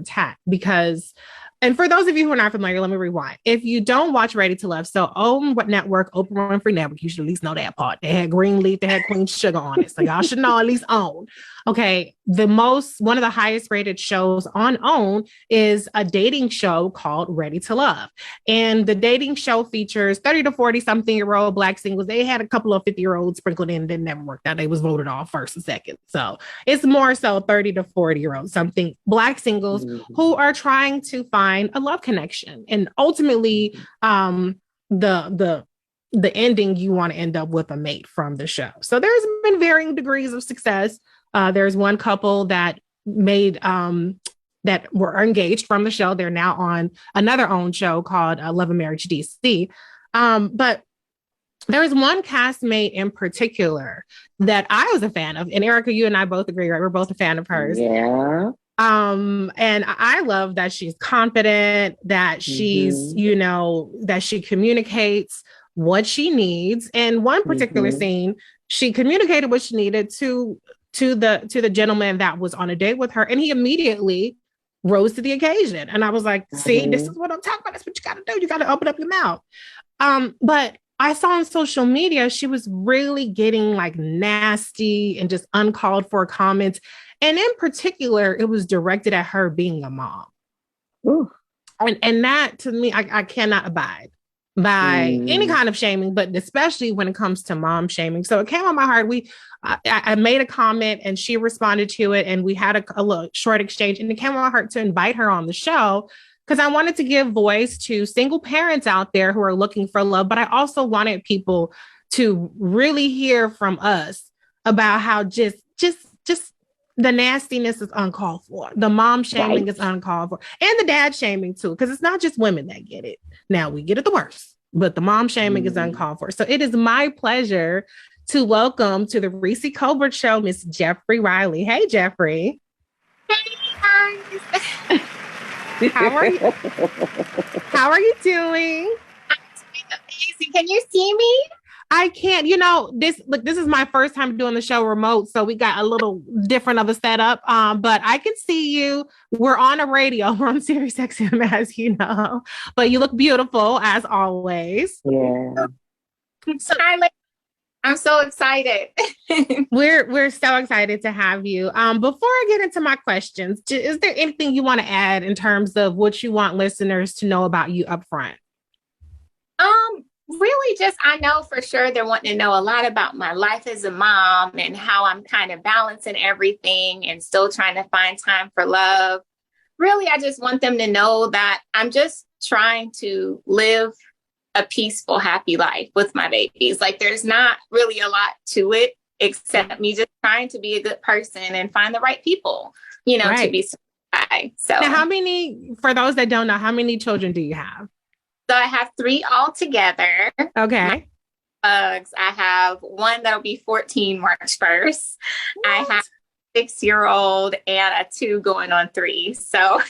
hat because, and for those of you who are not familiar, let me rewind. If you don't watch Ready to Love, so OWN what network, Oprah Winfrey Network, you should at least know that part. They had Greenleaf, they had Queen Sugar on it. So y'all should know at least OWN. Okay. One of the highest rated shows on OWN is a dating show called Ready to Love. And the dating show features 30 to 40 something year old Black singles. They had a couple of 50-year-olds sprinkled in that never worked out. They was voted off first and second. So it's more so 30 to 40-year-olds, something Black singles who are trying to find a love connection. And ultimately, the ending, you want to end up with a mate from the show. So there's been varying degrees of success. There's one couple that made that were engaged from the show. They're now on another OWN show called Love and Marriage DC. But there was one castmate in particular that I was a fan of. And Erica, you and I both agree, right? We're both a fan of hers. Yeah. And I love that she's confident, that she's, that she communicates what she needs. And one particular scene, she communicated what she needed to the gentleman that was on a date with her, and he immediately rose to the occasion. And I was like, see, this is what I'm talking about. That's what you got to do. You got to open up your mouth. But I saw on social media, she was really getting like nasty and just uncalled for comments. And in particular, it was directed at her being a mom. Ooh. And that to me, I cannot abide by any kind of shaming, but especially when it comes to mom shaming. So it came on my heart. I made a comment and she responded to it, and we had a little short exchange, and it came on my heart to invite her on the show because I wanted to give voice to single parents out there who are looking for love. But I also wanted people to really hear from us about how just the nastiness is uncalled for. The mom shaming is uncalled for. And the dad shaming too, because it's not just women that get it. Now we get it the worst, but the mom shaming is uncalled for. So it is my pleasure to welcome to the Reecie Colbert Show, Miss Jeffri Riley. Hey, Jeffri. Hey, guys. How are you? How are you doing? I'm doing amazing. Can you see me? I can't, this is my first time doing the show remote, so we got a little different of a setup. But I can see you. We're on a radio. We're on Sirius XM, as you know. But you look beautiful as always. Yeah. I'm so excited. We're so excited to have you. Before I get into my questions, is there anything you want to add in terms of what you want listeners to know about you up front? Really just, I know for sure they're wanting to know a lot about my life as a mom and how I'm kind of balancing everything and still trying to find time for love. Really, I just want them to know that I'm just trying to live a peaceful, happy life with my babies. Like there's not really a lot to it except me just trying to be a good person and find the right people, to be surprised. So now for those that don't know, how many children do you have? So I have 3 altogether. Okay. I have one that'll be 14 March 1st. What? I have a 6-year-old and a 2 going on 3. So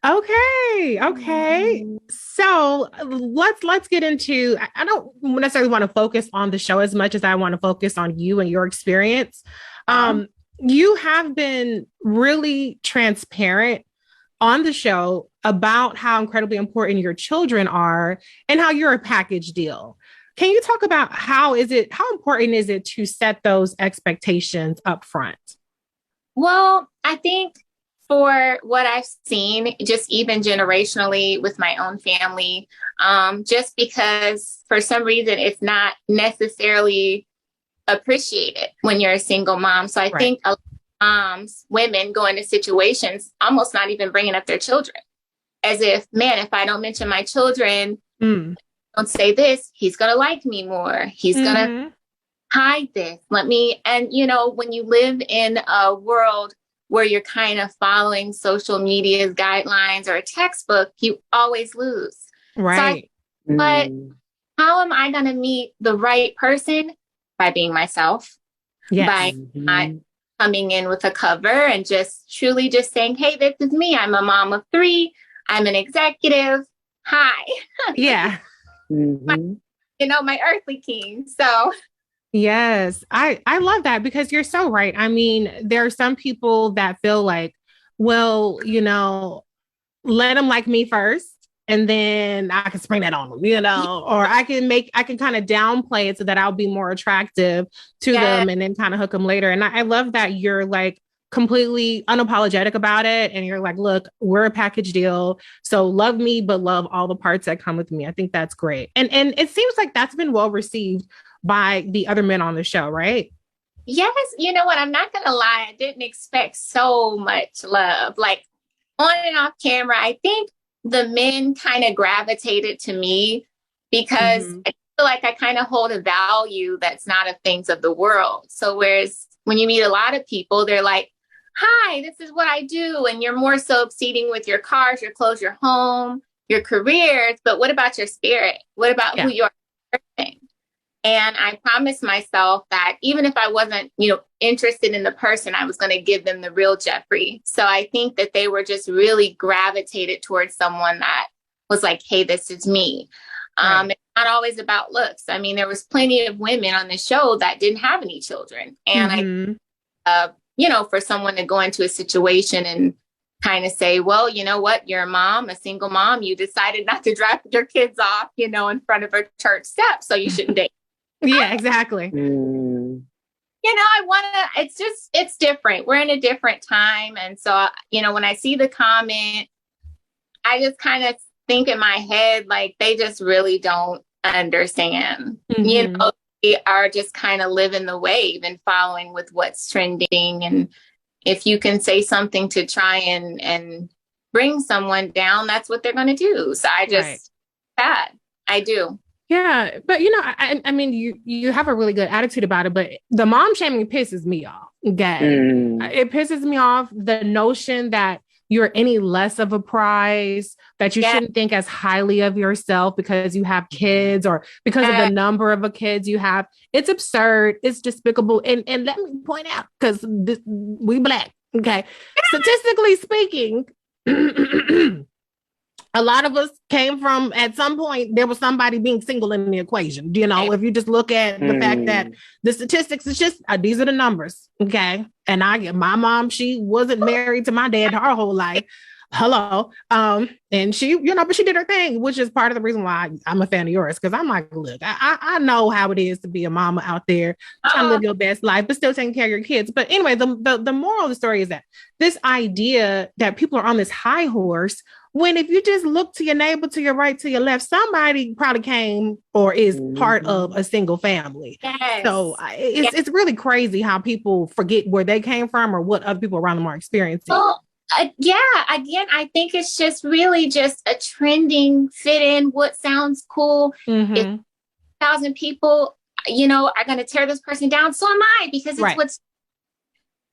okay. So let's get into. I don't necessarily want to focus on the show as much as I want to focus on you and your experience. You have been really transparent on the show about how incredibly important your children are and how you're a package deal. Can you talk about how important is it to set those expectations up front? Well, I think for what I've seen, just even generationally with my own family, just because for some reason it's not necessarily appreciated when you're a single mom. So I think a lot of moms, women go into situations almost not even bringing up their children. As if, man, if I don't mention my children, don't say this, he's going to like me more. He's going to hide this. And, when you live in a world where you're kind of following social media's guidelines or a textbook, you always lose. Right. But how am I going to meet the right person? By being myself. Yes. By not coming in with a cover and just truly just saying, hey, this is me. I'm a mom of 3. I'm an executive. Hi. Yeah. My earthly king. So. Yes, I love that because you're so right. I mean, there are some people that feel like, well, let them like me first. And then I can spring that on them, or I can kind of downplay it so that I'll be more attractive to them and then kind of hook them later. And I love that you're like completely unapologetic about it. And you're like, look, we're a package deal. So love me, but love all the parts that come with me. I think that's great. And it seems like that's been well received by the other men on the show, right? Yes. You know what? I'm not going to lie. I didn't expect so much love. Like on and off camera, I think the men kind of gravitated to me because I feel like I kind of hold a value that's not of things of the world. So whereas when you meet a lot of people, they're like, hi, this is what I do. And you're more so exceeding with your cars, your clothes, your home, your careers. But what about your spirit? What about who you are? And I promised myself that even if I wasn't, interested in the person, I was going to give them the real Jeffri. So I think that they were just really gravitated towards someone that was like, hey, this is me. Right. It's not always about looks. I mean, there was plenty of women on the show that didn't have any children. And for someone to go into a situation and kind of say, well, you know what, you're a mom, a single mom, you decided not to drop your kids off, in front of a church step. So you shouldn't date. Yeah, exactly. It's different. We're in a different time. And so, when I see the comment, I just kind of think in my head, like, they just really don't understand. They are just kind of living the wave and following with what's trending. And if you can say something to try and bring someone down, that's what they're going to do. So I just, I do. Yeah, but I mean, you have a really good attitude about it, but the mom shaming pisses me off. Okay, it pisses me off, the notion that you're any less of a prize, that you shouldn't think as highly of yourself because you have kids or because of the number of kids you have. It's absurd. It's despicable. And let me point out, because we Black. Okay, statistically speaking. A lot of us came from, at some point, there was somebody being single in the equation. If you just look at the fact that the statistics, it's just, these are the numbers. Okay. And my mom, she wasn't married to my dad her whole life. Hello. And she, but she did her thing, which is part of the reason why I'm a fan of yours. Cause I'm like, look, I know how it is to be a mama out there trying to live your best life, but still taking care of your kids. But anyway, the moral of the story is that this idea that people are on this high horse, when if you just look to your neighbor, to your right, to your left, somebody probably came or is part of a single family. Yes. So it's really crazy how people forget where they came from or what other people around them are experiencing. Well, again, I think it's just really just a trending fit in what sounds cool. If 1,000 people, are going to tear this person down, so am I, because it's what's.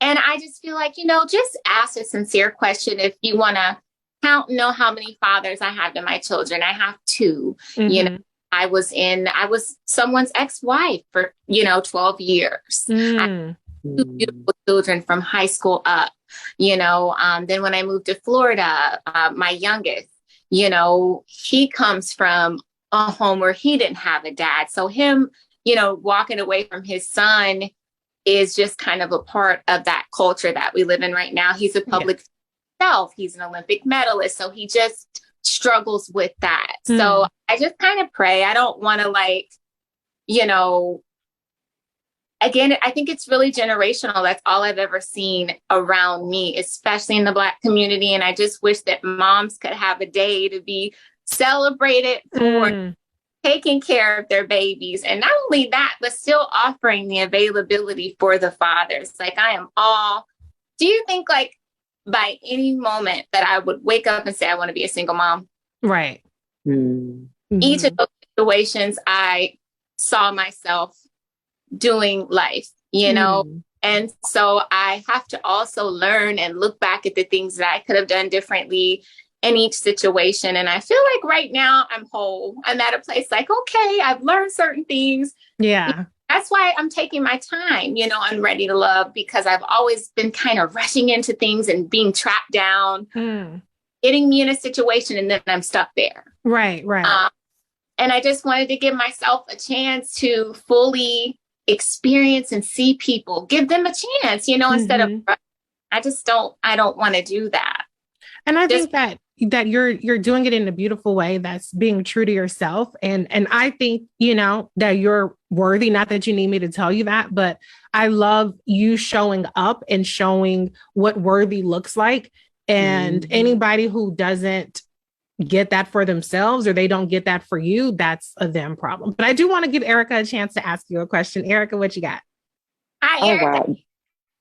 And I just feel like, just ask a sincere question if you want to know how many fathers I have to my children. I have 2. I was someone's ex-wife for 12 years. I have 2 beautiful children from high school up. Then when I moved to Florida, my youngest, he comes from a home where he didn't have a dad. So him, walking away from his son is just kind of a part of that culture that we live in right now. He's a public he's an Olympic medalist, so he just struggles with that. So I just kind of pray. I don't want to again, I think it's really generational. That's all I've ever seen around me, especially in the Black community. And I just wish that moms could have a day to be celebrated for taking care of their babies. And not only that, but still offering the availability for the fathers. Like, do you think by any moment that I would wake up and say, I want to be a single mom? Right. Each of those situations, I saw myself doing life, and so I have to also learn and look back at the things that I could have done differently in each situation. And I feel like right now I'm whole. I'm at a place like, okay, I've learned certain things. Yeah. That's why I'm taking my time, on Ready to Love, because I've always been kind of rushing into things and being trapped down, getting me in a situation, and then I'm stuck there. Right. And I just wanted to give myself a chance to fully experience and see people, give them a chance, instead of, I don't want to do that. And I think that that you're doing it in a beautiful way that's being true to yourself. And I think, that you're worthy, not that you need me to tell you that, but I love you showing up and showing what worthy looks like. And anybody who doesn't get that for themselves or they don't get that for you, that's a them problem. But I do want to give Erica a chance to ask you a question. Erica, what you got? Hi, Erica. Wow.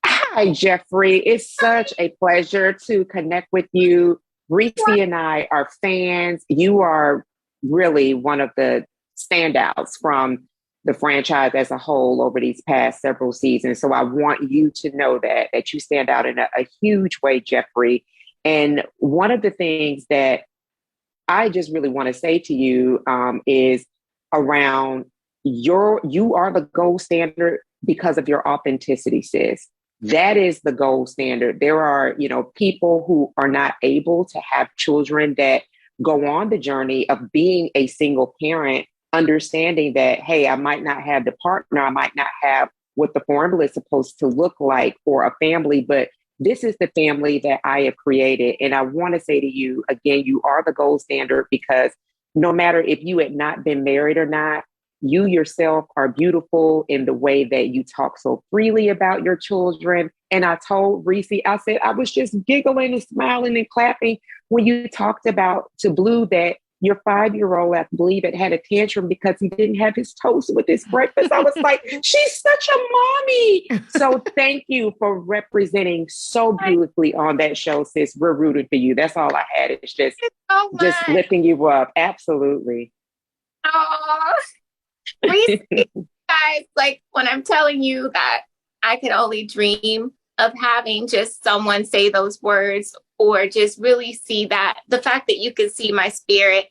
Hi, Jeffri. It's such a pleasure to connect with you. Reecie and I are fans. You are really one of the standouts from the franchise as a whole over these past several seasons. So I want you to know that you stand out in a huge way, Jeffri. And one of the things that I just really want to say to you is around you are the gold standard because of your authenticity, sis. That is the gold standard. There are, people who are not able to have children that go on the journey of being a single parent, understanding that, hey, I might not have the partner, I might not have what the formula is supposed to look like for a family, but this is the family that I have created. And I want to say to you, again, you are the gold standard because no matter if you had not been married or not, you yourself are beautiful in the way that you talk so freely about your children. And I told Reecie, I said, I was just giggling and smiling and clapping when you talked about to Blue that your 5-year-old, I believe it, had a tantrum because he didn't have his toast with his breakfast. I was like, she's such a mommy. So thank you for representing so beautifully on that show, sis. We're rooting for you. That's all I had. It's just lifting you up. Absolutely. Oh, Reecie, guys, like when I'm telling you that I could only dream of having just someone say those words or just really see that the fact that you can see my spirit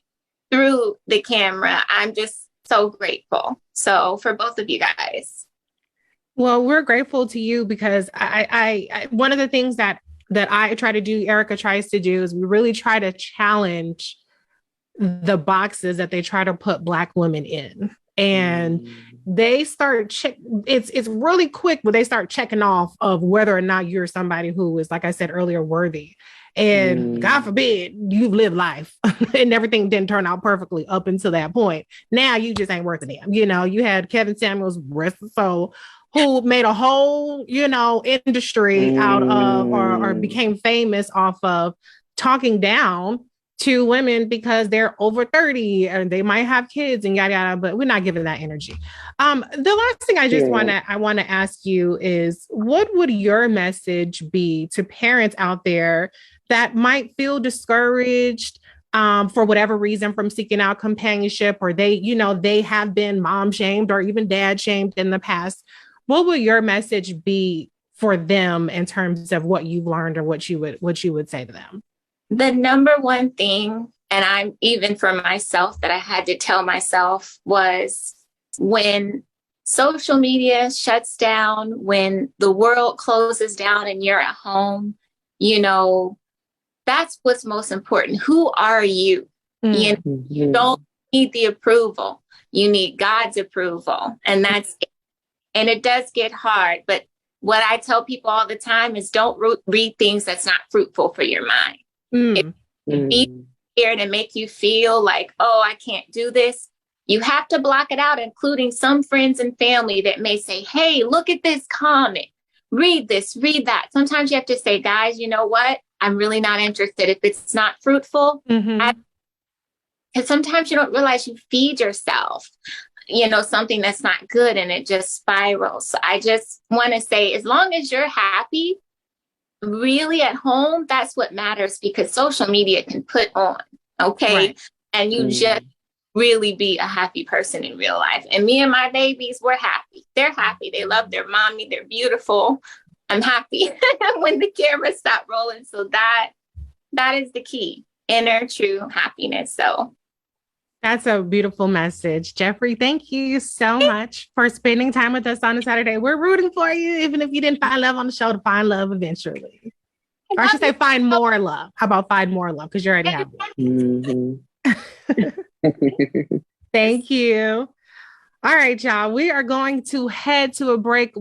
through the camera, I'm just so grateful. So for both of you guys. Well, we're grateful to you because I one of the things that I try to do, Erica tries to do, is we really try to challenge the boxes that they try to put Black women in. And they start it's really quick when they start checking off of whether or not you're somebody who is, like I said earlier, worthy. And God forbid you've lived life and everything didn't turn out perfectly up until that point. Now you just ain't worth a damn. You had Kevin Samuels, rest his soul, who made a whole, industry out of or became famous off of talking down to women because they're over 30 and they might have kids and yada yada, but we're not giving that energy. The last thing I just want to ask you is, what would your message be to parents out there that might feel discouraged for whatever reason from seeking out companionship, or they have been mom shamed or even dad shamed in the past? What would your message be for them in terms of what you've learned or what you would say to them? The number one thing, and I'm even for myself that I had to tell myself, was when social media shuts down, when the world closes down and you're at home, that's what's most important. Who are you? You don't need the approval. You need God's approval. And that's it. And it does get hard. But what I tell people all the time is don't read things that's not fruitful for your mind. If it be scared and make you feel like, oh, I can't do this, you have to block it out, including some friends and family that may say, hey, look at this comment, read this, read that. Sometimes you have to say, guys, you know what? I'm really not interested. If it's not fruitful, because sometimes you don't realize you feed yourself, something that's not good and it just spirals. So I just want to say, as long as you're happy, really at home, that's what matters, because social media can put on, okay? Right. And you just really be a happy person in real life. And me and my babies, we're happy. They're happy. They love their mommy. They're beautiful. I'm happy when the cameras stop rolling. So that is the key, inner true happiness. So that's a beautiful message. Jeffri, thank you so much for spending time with us on a Saturday. We're rooting for you, even if you didn't find love on the show, to find love eventually. Or I should say find more love. How about find more love? Because you already have one. Thank you. All right, y'all. We are going to head to a break.